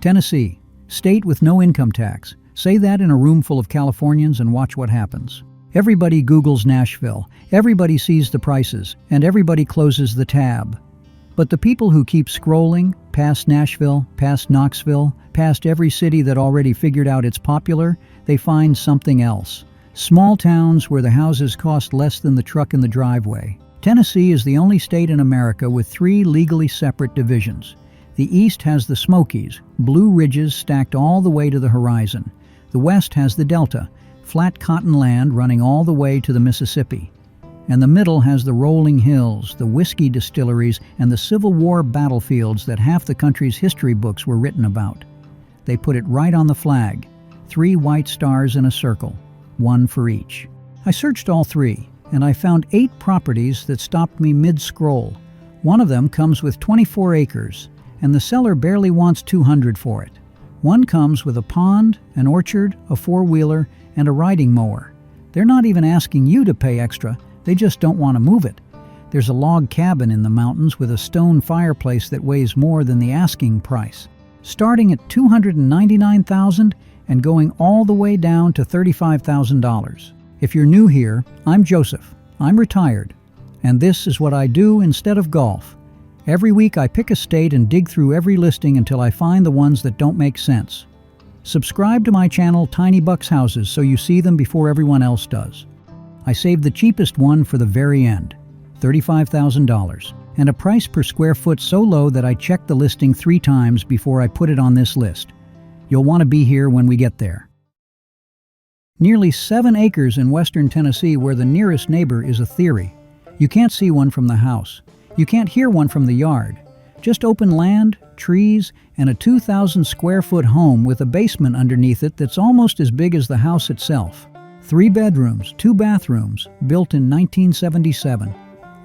Tennessee, state with no income tax. Say that in a room full of Californians and watch what happens. Everybody Googles Nashville, everybody sees the prices, and everybody closes the tab. But the people who keep scrolling, past Nashville, past Knoxville, past every city that already figured out it's popular, they find something else. Small towns where the houses cost less than the truck in the driveway. Tennessee is the only state in America with 3 legally separate divisions. The east has the Smokies, blue ridges stacked all the way to the horizon. The west has the Delta, flat cotton land running all the way to the Mississippi. And the middle has the rolling hills, the whiskey distilleries, and the Civil War battlefields that half the country's history books were written about. They put it right on the flag, 3 white stars in a circle, 1 for each. I searched all 3, and I found 8 properties that stopped me mid-scroll. One of them comes with 24 acres, and the seller barely wants $200 for it. One comes with a pond, an orchard, a 4-wheeler, and a riding mower. They're not even asking you to pay extra, they just don't want to move it. There's a log cabin in the mountains with a stone fireplace that weighs more than the asking price, starting at $299,000 and going all the way down to $35,000. If you're new here, I'm Joseph. I'm retired, and this is what I do instead of golf. Every week I pick a state and dig through every listing until I find the ones that don't make sense. Subscribe to my channel Tiny Bucks Houses so you see them before everyone else does. I saved the cheapest one for the very end, $35,000, and a price per square foot so low that I checked the listing 3 times before I put it on this list. You'll want to be here when we get there. Nearly 7 acres in western Tennessee where the nearest neighbor is a theory. You can't see one from the house. You can't hear one from the yard. Just open land, trees, and a 2,000 square foot home with a basement underneath it that's almost as big as the house itself. 3 bedrooms, 2 bathrooms, built in 1977.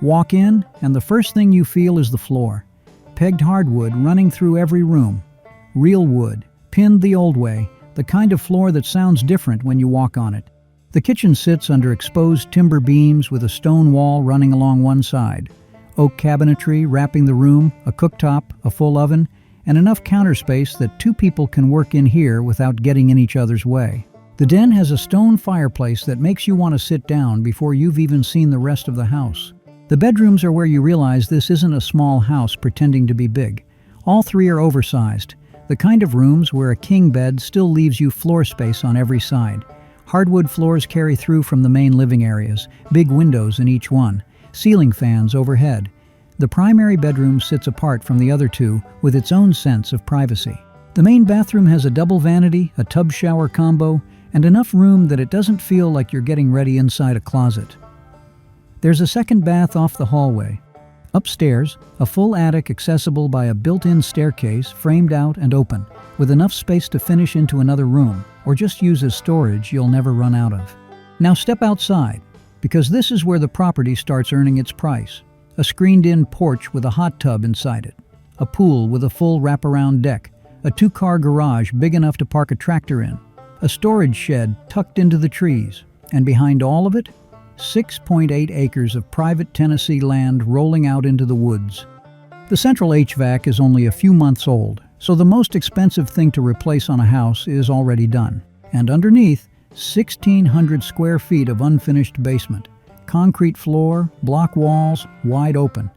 Walk in, and the first thing you feel is the floor. Pegged hardwood running through every room. Real wood, pinned the old way, the kind of floor that sounds different when you walk on it. The kitchen sits under exposed timber beams with a stone wall running along one side. Oak cabinetry wrapping the room, a cooktop, a full oven, and enough counter space that 2 people can work in here without getting in each other's way. The den has a stone fireplace that makes you want to sit down before you've even seen the rest of the house. The bedrooms are where you realize this isn't a small house pretending to be big. All 3 are oversized, the kind of rooms where a king bed still leaves you floor space on every side. Hardwood floors carry through from the main living areas, big windows in each one, ceiling fans overhead. The primary bedroom sits apart from the other 2 with its own sense of privacy. The main bathroom has a double vanity, a tub shower combo, and enough room that it doesn't feel like you're getting ready inside a closet. There's a second bath off the hallway. Upstairs, a full attic accessible by a built-in staircase framed out and open, with enough space to finish into another room, or just use as storage you'll never run out of. Now step outside, because this is where the property starts earning its price. A screened-in porch with a hot tub inside it. A pool with a full wraparound deck. A 2-car garage big enough to park a tractor in. A storage shed tucked into the trees. And behind all of it, 6.8 acres of private Tennessee land rolling out into the woods. The central HVAC is only a few months old, so the most expensive thing to replace on a house is already done. And underneath, 1,600 square feet of unfinished basement. Concrete floor, block walls, wide open.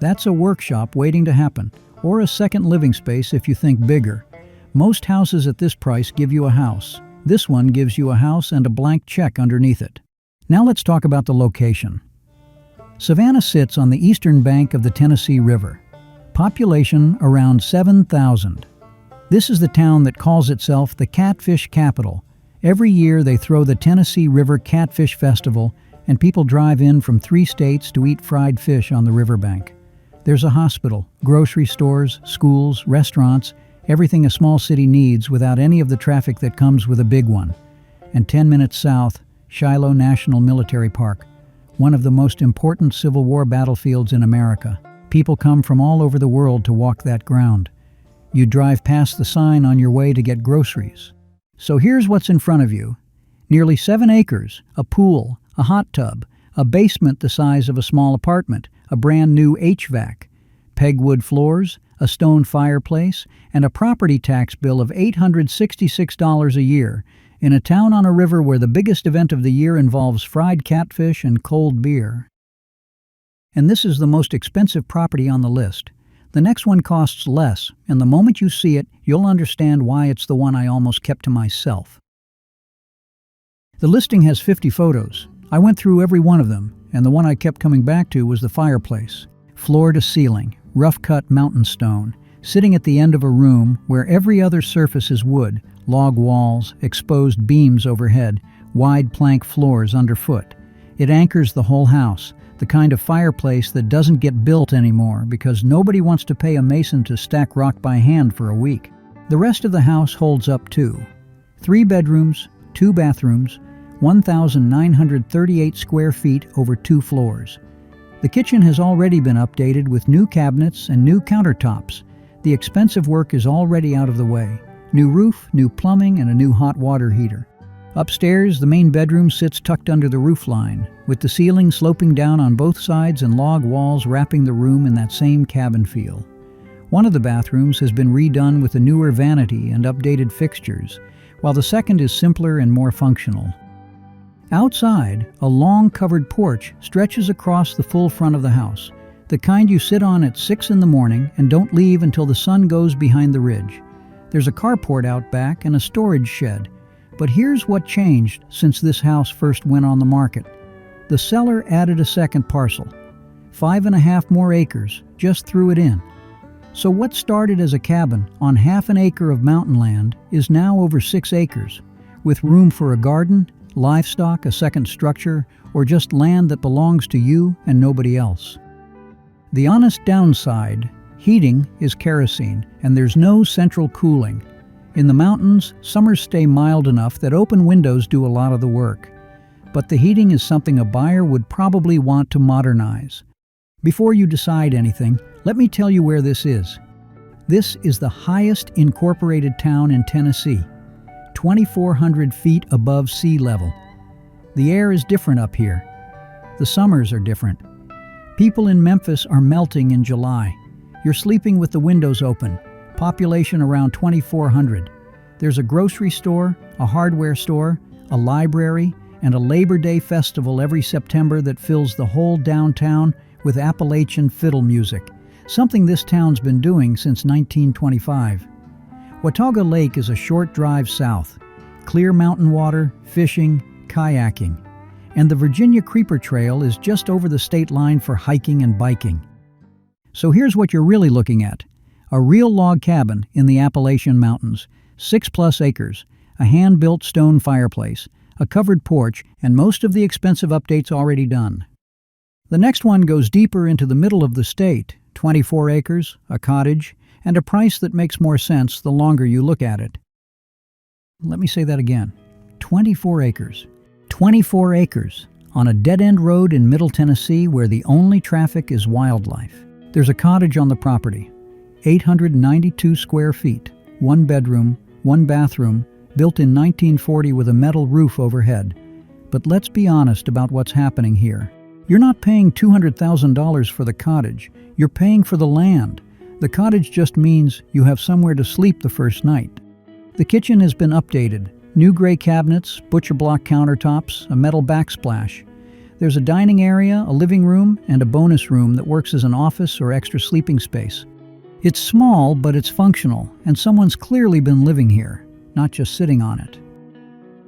That's a workshop waiting to happen, or a second living space if you think bigger. Most houses at this price give you a house. This one gives you a house and a blank check underneath it. Now let's talk about the location. Savannah sits on the eastern bank of the Tennessee River. Population around 7,000. This is the town that calls itself the Catfish Capital. Every year they throw the Tennessee River Catfish Festival, and people drive in from 3 states to eat fried fish on the riverbank. There's a hospital, grocery stores, schools, restaurants, everything a small city needs without any of the traffic that comes with a big one. And 10 minutes south, Shiloh National Military Park, one of the most important Civil War battlefields in America. People come from all over the world to walk that ground. You drive past the sign on your way to get groceries. So here's what's in front of you. Nearly 7 acres, a pool, a hot tub, a basement the size of a small apartment, a brand new HVAC, pegwood floors, a stone fireplace, and a property tax bill of $866 a year, in a town on a river where the biggest event of the year involves fried catfish and cold beer. And this is the most expensive property on the list. The next one costs less, and the moment you see it, you'll understand why it's the one I almost kept to myself. The listing has 50 photos. I went through every one of them, and the one I kept coming back to was the fireplace. Floor to ceiling, rough-cut mountain stone, sitting at the end of a room where every other surface is wood, log walls, exposed beams overhead, wide plank floors underfoot. It anchors the whole house, the kind of fireplace that doesn't get built anymore because nobody wants to pay a mason to stack rock by hand for a week. The rest of the house holds up too. 3 bedrooms, 2 bathrooms, 1,938 square feet over 2 floors. The kitchen has already been updated with new cabinets and new countertops. The expensive work is already out of the way. New roof, new plumbing, and a new hot water heater. Upstairs, the main bedroom sits tucked under the roofline, with the ceiling sloping down on both sides and log walls wrapping the room in that same cabin feel. One of the bathrooms has been redone with a newer vanity and updated fixtures, while the second is simpler and more functional. Outside, a long covered porch stretches across the full front of the house, the kind you sit on at 6 in the morning and don't leave until the sun goes behind the ridge. There's a carport out back and a storage shed. But here's what changed since this house first went on the market. The seller added a second parcel. 5.5 more acres, just threw it in. So what started as a cabin on half an acre of mountain land is now over 6 acres, with room for a garden, livestock, a second structure, or just land that belongs to you and nobody else. The honest downside, heating is kerosene, and there's no central cooling. In the mountains, summers stay mild enough that open windows do a lot of the work. But the heating is something a buyer would probably want to modernize. Before you decide anything, let me tell you where this is. This is the highest incorporated town in Tennessee, 2,400 feet above sea level. The air is different up here. The summers are different. People in Memphis are melting in July. You're sleeping with the windows open. Population around 2,400. There's a grocery store, a hardware store, a library, and a Labor Day festival every September that fills the whole downtown with Appalachian fiddle music, something this town's been doing since 1925. Watauga Lake is a short drive south. Clear mountain water, fishing, kayaking. And the Virginia Creeper Trail is just over the state line for hiking and biking. So here's what you're really looking at. A real log cabin in the Appalachian Mountains, 6+ acres, a hand-built stone fireplace, a covered porch, and most of the expensive updates already done. The next one goes deeper into the middle of the state, 24 acres, a cottage, and a price that makes more sense the longer you look at it. Let me say that again. 24 acres. 24 acres, on a dead-end road in Middle Tennessee where the only traffic is wildlife. There's a cottage on the property. 892 square feet, 1 bedroom, 1 bathroom, built in 1940 with a metal roof overhead. But let's be honest about what's happening here. You're not paying $200,000 for the cottage, you're paying for the land. The cottage just means you have somewhere to sleep the first night. The kitchen has been updated. New gray cabinets, butcher block countertops, a metal backsplash. There's a dining area, a living room, and a bonus room that works as an office or extra sleeping space. It's small, but it's functional, and someone's clearly been living here, not just sitting on it.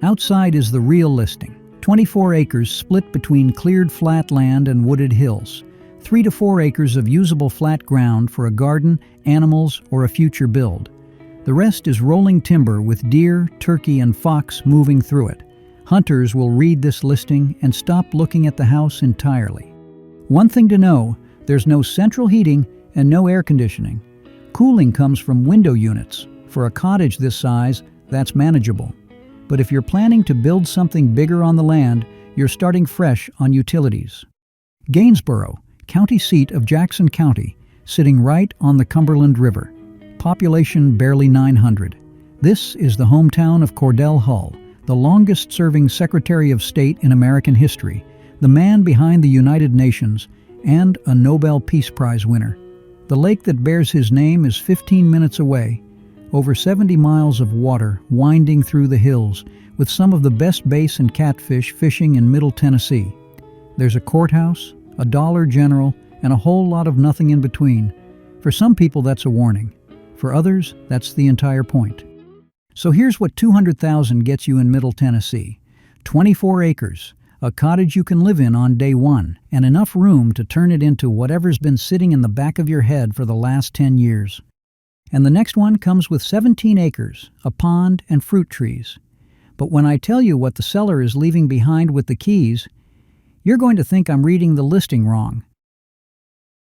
Outside is the real listing. 24 acres split between cleared flat land and wooded hills. 3 to 4 acres of usable flat ground for a garden, animals, or a future build. The rest is rolling timber with deer, turkey, and fox moving through it. Hunters will read this listing and stop looking at the house entirely. One thing to know, there's no central heating and no air conditioning. Cooling comes from window units. For a cottage this size, that's manageable. But if you're planning to build something bigger on the land, you're starting fresh on utilities. Gainesboro, county seat of Jackson County, sitting right on the Cumberland River. Population barely 900. This is the hometown of Cordell Hull, the longest-serving Secretary of State in American history, the man behind the United Nations, and a Nobel Peace Prize winner. The lake that bears his name is 15 minutes away, over 70 miles of water winding through the hills, with some of the best bass and catfish fishing in Middle Tennessee. There's a courthouse, a Dollar General, and a whole lot of nothing in between. For some people, that's a warning. For others, that's the entire point. So here's what $200,000 gets you in Middle Tennessee. 24 acres, a cottage you can live in on day one, and enough room to turn it into whatever's been sitting in the back of your head for the last 10 years. And the next one comes with 17 acres, a pond, and fruit trees. But when I tell you what the seller is leaving behind with the keys, you're going to think I'm reading the listing wrong.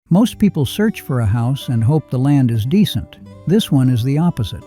Most people search for a house and hope the land is decent. This one is the opposite.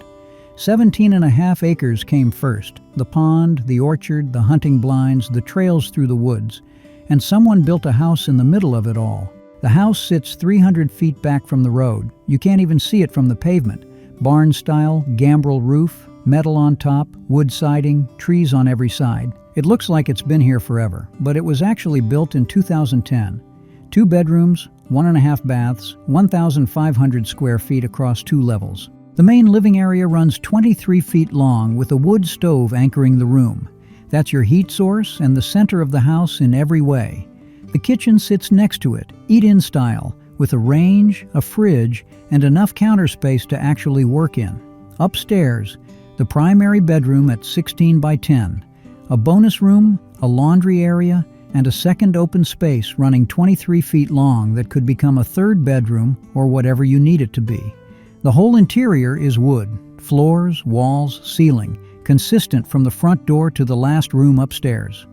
17.5 acres came first. The pond, the orchard, the hunting blinds, the trails through the woods. And someone built a house in the middle of it all. The house sits 300 feet back from the road. You can't even see it from the pavement. Barn-style, gambrel roof, metal on top, wood siding, trees on every side. It looks like it's been here forever, but it was actually built in 2010. 2 bedrooms, 1.5 baths, 1,500 square feet across 2 levels. The main living area runs 23 feet long with a wood stove anchoring the room. That's your heat source and the center of the house in every way. The kitchen sits next to it, eat-in style, with a range, a fridge, and enough counter space to actually work in. Upstairs, the primary bedroom at 16 by 10, a bonus room, a laundry area, and a second open space running 23 feet long that could become a third bedroom or whatever you need it to be. The whole interior is wood, floors, walls, ceiling, consistent from the front door to the last room upstairs.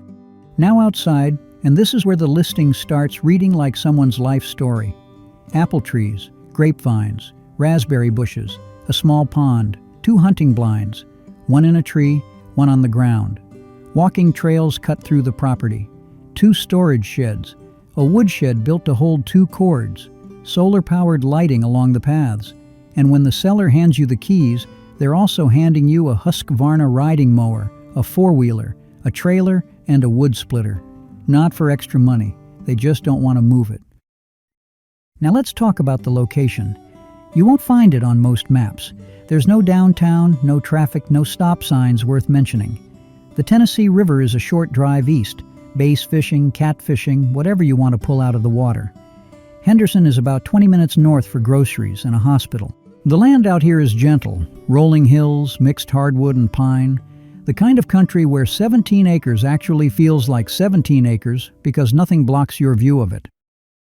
Now outside, and this is where the listing starts reading like someone's life story. Apple trees, grapevines, raspberry bushes, a small pond, 2 hunting blinds, one in a tree, one on the ground. Walking trails cut through the property. 2 storage sheds, a woodshed built to hold 2 cords, solar-powered lighting along the paths. And when the seller hands you the keys, they're also handing you a Husqvarna riding mower, a 4-wheeler, a trailer, and a wood splitter. Not for extra money. They just don't want to move it. Now let's talk about the location. You won't find it on most maps. There's no downtown, no traffic, no stop signs worth mentioning. The Tennessee River is a short drive east. Bass fishing, catfishing, whatever you want to pull out of the water. Henderson is about 20 minutes north for groceries and a hospital. The land out here is gentle, rolling hills, mixed hardwood and pine. The kind of country where 17 acres actually feels like 17 acres because nothing blocks your view of it.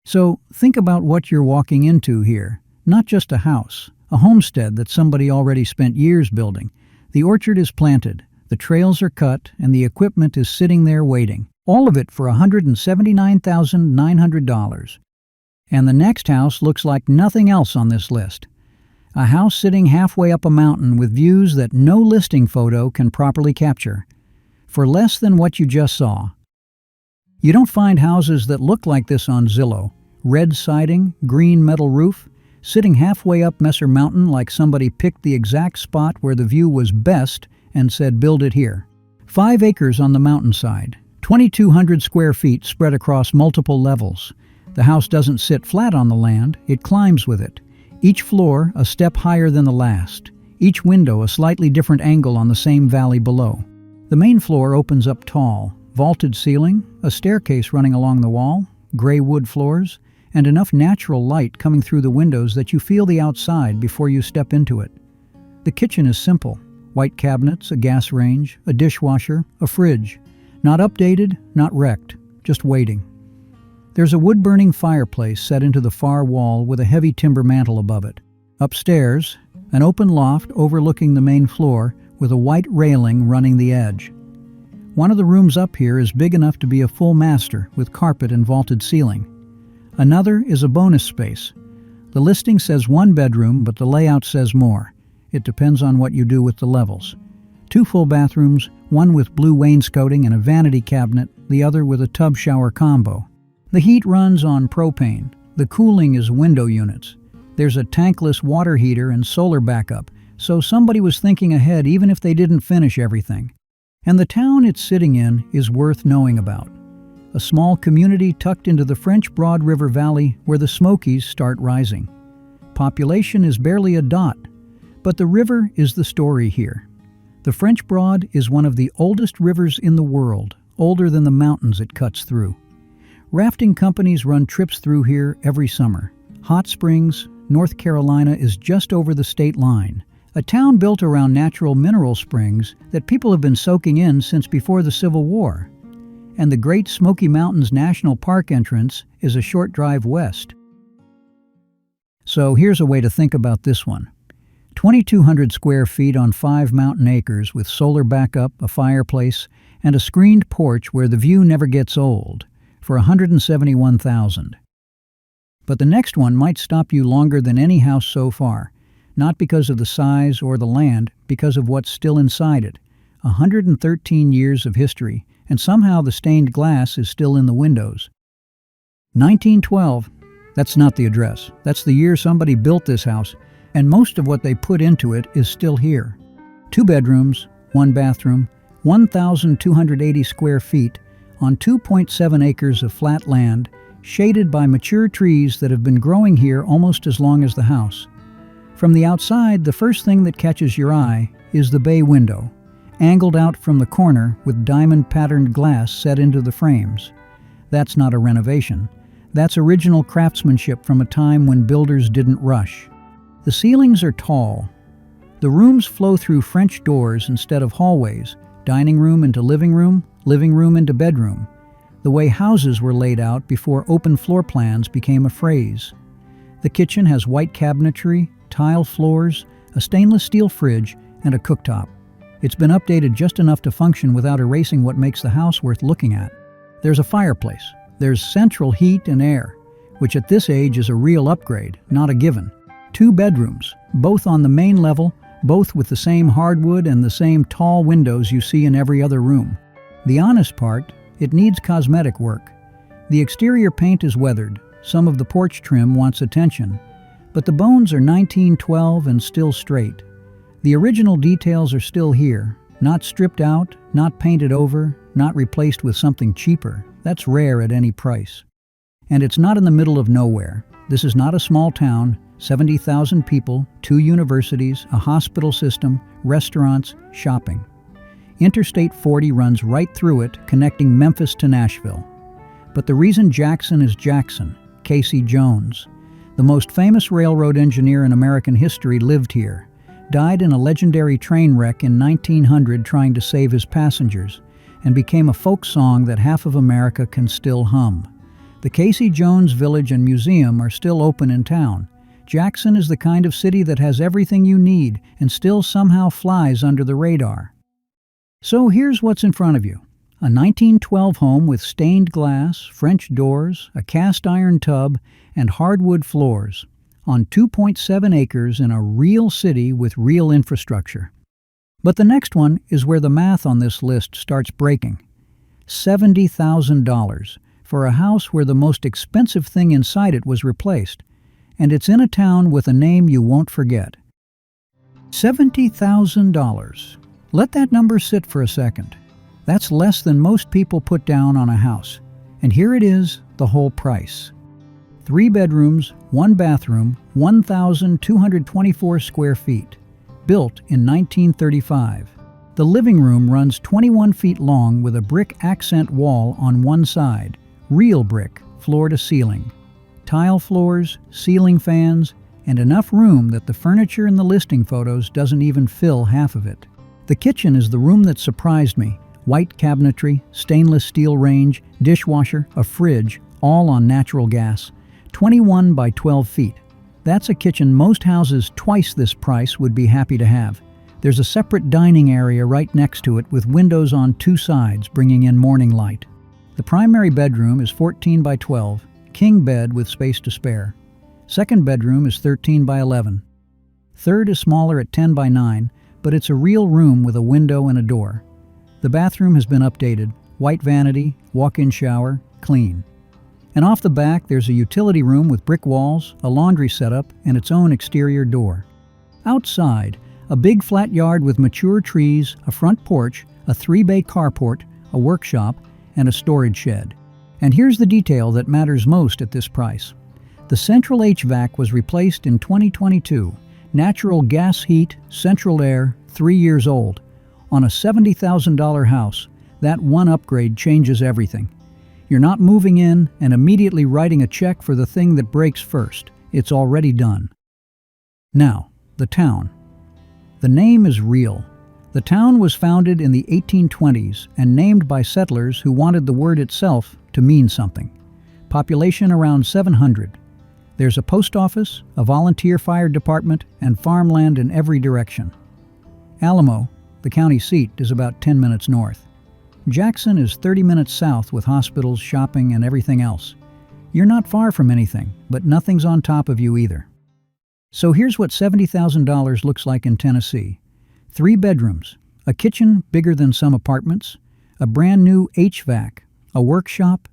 So think about what you're walking into here. Not just a house, a homestead that somebody already spent years building. The orchard is planted, the trails are cut, and the equipment is sitting there waiting. All of it for $179,900. And the next house looks like nothing else on this list. A house sitting halfway up a mountain with views that no listing photo can properly capture, for less than what you just saw. You don't find houses that look like this on Zillow. Red siding, green metal roof, sitting halfway up Messer Mountain like somebody picked the exact spot where the view was best and said build it here. 5 acres on the mountainside, 2,200 square feet spread across multiple levels. The house doesn't sit flat on the land, it climbs with it. Each floor a step higher than the last. Each window a slightly different angle on the same valley below. The main floor opens up tall, vaulted ceiling, a staircase running along the wall, gray wood floors, and enough natural light coming through the windows that you feel the outside before you step into it. The kitchen is simple. White cabinets, a gas range, a dishwasher, a fridge. Not updated, not wrecked, just waiting. There's a wood-burning fireplace set into the far wall with a heavy timber mantel above it. Upstairs, an open loft overlooking the main floor with a white railing running the edge. One of the rooms up here is big enough to be a full master with carpet and vaulted ceiling. Another is a bonus space. The listing says 1 bedroom, but the layout says more. It depends on what you do with the levels. 2 full bathrooms, one with blue wainscoting and a vanity cabinet, the other with a tub shower combo. The heat runs on propane. The cooling is window units. There's a tankless water heater and solar backup, so somebody was thinking ahead even if they didn't finish everything. And the town it's sitting in is worth knowing about. A small community tucked into the French Broad River Valley where the Smokies start rising. Population is barely a dot, but the river is the story here. The French Broad is one of the oldest rivers in the world, older than the mountains it cuts through. Rafting companies run trips through here every summer. Hot Springs, North Carolina is just over the state line, a town built around natural mineral springs that people have been soaking in since before the Civil War. And the Great Smoky Mountains National Park entrance is a short drive west. So here's a way to think about this one. 2,200 square feet on 5 mountain acres with solar backup, a fireplace, and a screened porch where the view never gets old, for $171,000. But the next one might stop you longer than any house so far, not because of the size or the land, because of what's still inside it. 113 years of history, and somehow the stained glass is still in the windows. 1912, that's not the address. That's the year somebody built this house, and most of what they put into it is still here. 2 bedrooms, 1 bathroom, 1,280 square feet on 2.7 acres of flat land, shaded by mature trees that have been growing here almost as long as the house. From the outside, the first thing that catches your eye is the bay window, angled out from the corner with diamond-patterned glass set into the frames. That's not a renovation. That's original craftsmanship from a time when builders didn't rush. The ceilings are tall. The rooms flow through French doors instead of hallways, dining room into living room into bedroom, the way houses were laid out before open floor plans became a phrase. The kitchen has white cabinetry, tile floors, a stainless steel fridge, and a cooktop. It's been updated just enough to function without erasing what makes the house worth looking at. There's a fireplace. There's central heat and air, which at this age is a real upgrade, not a given. 2 bedrooms, both on the main level, both with the same hardwood and the same tall windows you see in every other room. The honest part, it needs cosmetic work. The exterior paint is weathered, some of the porch trim wants attention, but the bones are 1912 and still straight. The original details are still here, not stripped out, not painted over, not replaced with something cheaper. That's rare at any price. And it's not in the middle of nowhere. This is not a small town, 70,000 people, 2 universities, a hospital system, restaurants, shopping. Interstate 40 runs right through it, connecting Memphis to Nashville. But the reason Jackson is Jackson, Casey Jones, the most famous railroad engineer in American history, lived here, died in a legendary train wreck in 1900 trying to save his passengers, and became a folk song that half of America can still hum. The Casey Jones Village and Museum are still open in town. Jackson is the kind of city that has everything you need and still somehow flies under the radar. So here's what's in front of you. A 1912 home with stained glass, French doors, a cast iron tub, and hardwood floors, on 2.7 acres in a real city with real infrastructure. But the next one is where the math on this list starts breaking. $70,000 for a house where the most expensive thing inside it was replaced, and it's in a town with a name you won't forget. $70,000. Let that number sit for a second. That's less than most people put down on a house. And here it is, the whole price. 3 bedrooms, 1 bathroom, 1,224 square feet. Built in 1935. The living room runs 21 feet long with a brick accent wall on one side. Real brick, floor to ceiling. Tile floors, ceiling fans, and enough room that the furniture in the listing photos doesn't even fill half of it. The kitchen is the room that surprised me. White cabinetry, stainless steel range, dishwasher, a fridge, all on natural gas. 21 by 12 feet. That's a kitchen most houses twice this price would be happy to have. There's a separate dining area right next to it with windows on 2 sides bringing in morning light. The primary bedroom is 14 by 12, king bed with space to spare. Second bedroom is 13 by 11. Third is smaller at 10 by 9, but it's a real room with a window and a door. The bathroom has been updated, white vanity, walk-in shower, clean. And off the back there's a utility room with brick walls, a laundry setup, and its own exterior door. Outside, a big flat yard with mature trees, a front porch, a 3-bay carport, a workshop, and a storage shed. And here's the detail that matters most at this price. The central HVAC was replaced in 2022. Natural gas heat, central air, 3 years old. On a $70,000 house, that one upgrade changes everything. You're not moving in and immediately writing a check for the thing that breaks first. It's already done. Now, the town. The name is real. The town was founded in the 1820s and named by settlers who wanted the word itself to mean something. Population around 700. There's a post office, a volunteer fire department, and farmland in every direction. Alamo, the county seat, is about 10 minutes north. Jackson is 30 minutes south with hospitals, shopping, and everything else. You're not far from anything, but nothing's on top of you either. So here's what $70,000 looks like in Tennessee. 3 bedrooms, a kitchen bigger than some apartments, a brand new HVAC, a workshop,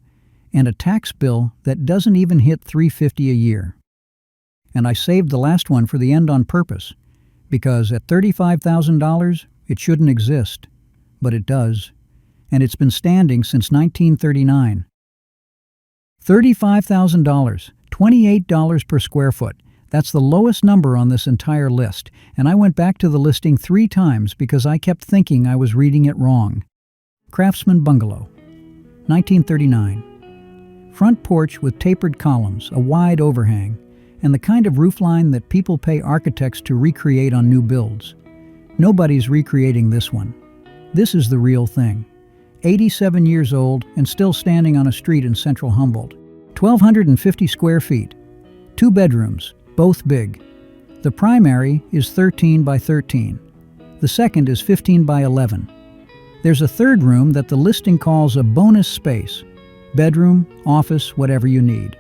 and a tax bill that doesn't even hit $350 a year. And I saved the last one for the end on purpose, because at $35,000, it shouldn't exist. But it does, and it's been standing since 1939. $35,000, $28 per square foot. That's the lowest number on this entire list, and I went back to the listing 3 times because I kept thinking I was reading it wrong. Craftsman bungalow, 1939. Front porch with tapered columns, a wide overhang, and the kind of roofline that people pay architects to recreate on new builds. Nobody's recreating this one. This is the real thing. 87 years old and still standing on a street in central Humboldt. 1,250 square feet. 2 bedrooms, both big. The primary is 13 by 13. The second is 15 by 11. There's a third room that the listing calls a bonus space. Bedroom, office, whatever you need.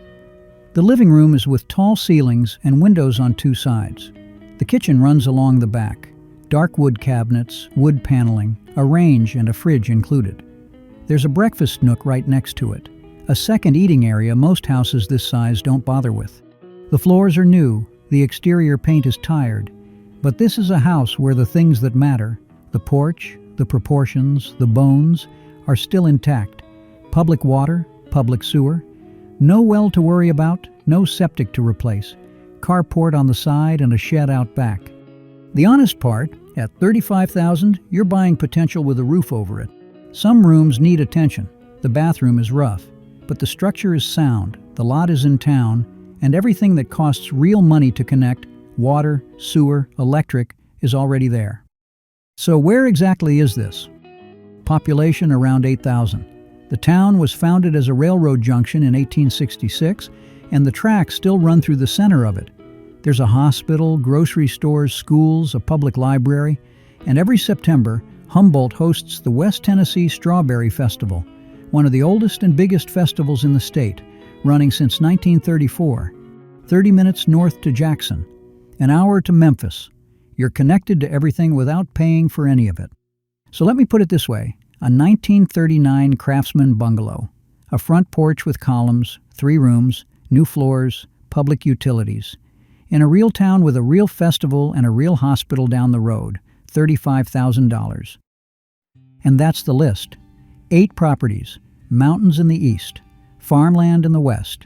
The living room is with tall ceilings and windows on 2 sides. The kitchen runs along the back. Dark wood cabinets, wood paneling, a range and a fridge included. There's a breakfast nook right next to it. A second eating area most houses this size don't bother with. The floors are new, the exterior paint is tired, but this is a house where the things that matter, the porch, the proportions, the bones, are still intact. Public water, public sewer, no well to worry about, no septic to replace, carport on the side and a shed out back. The honest part, at $35,000, you're buying potential with a roof over it. Some rooms need attention. The bathroom is rough, but the structure is sound, the lot is in town, and everything that costs real money to connect, water, sewer, electric, is already there. So where exactly is this? Population around 8,000. The town was founded as a railroad junction in 1866, and the tracks still run through the center of it. There's a hospital, grocery stores, schools, a public library, and every September, Humboldt hosts the West Tennessee Strawberry Festival, one of the oldest and biggest festivals in the state, running since 1934. 30 minutes north to Jackson, an hour to Memphis. You're connected to everything without paying for any of it. So let me put it this way. A 1939 Craftsman bungalow, a front porch with columns, 3 rooms, new floors, public utilities. In a real town with a real festival and a real hospital down the road, $35,000. And that's the list. 8 properties, mountains in the east, farmland in the west.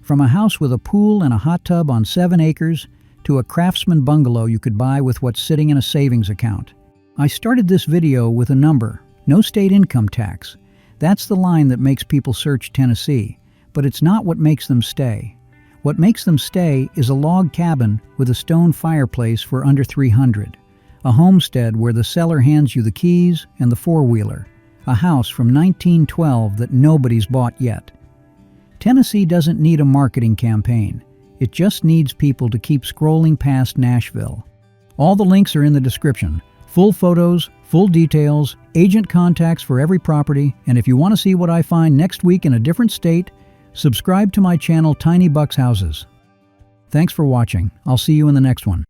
From a house with a pool and a hot tub on 7 acres to a Craftsman bungalow you could buy with what's sitting in a savings account. I started this video with a number. No state income tax. That's the line that makes people search Tennessee, but it's not what makes them stay. What makes them stay is a log cabin with a stone fireplace for under $300, a homestead where the seller hands you the keys and the 4-wheeler, a house from 1912 that nobody's bought yet. Tennessee doesn't need a marketing campaign. It just needs people to keep scrolling past Nashville. All the links are in the description. Full photos, full details, agent contacts for every property, and if you want to see what I find next week in a different state, subscribe to my channel Tiny Bucks Houses. Thanks for watching. I'll see you in the next one.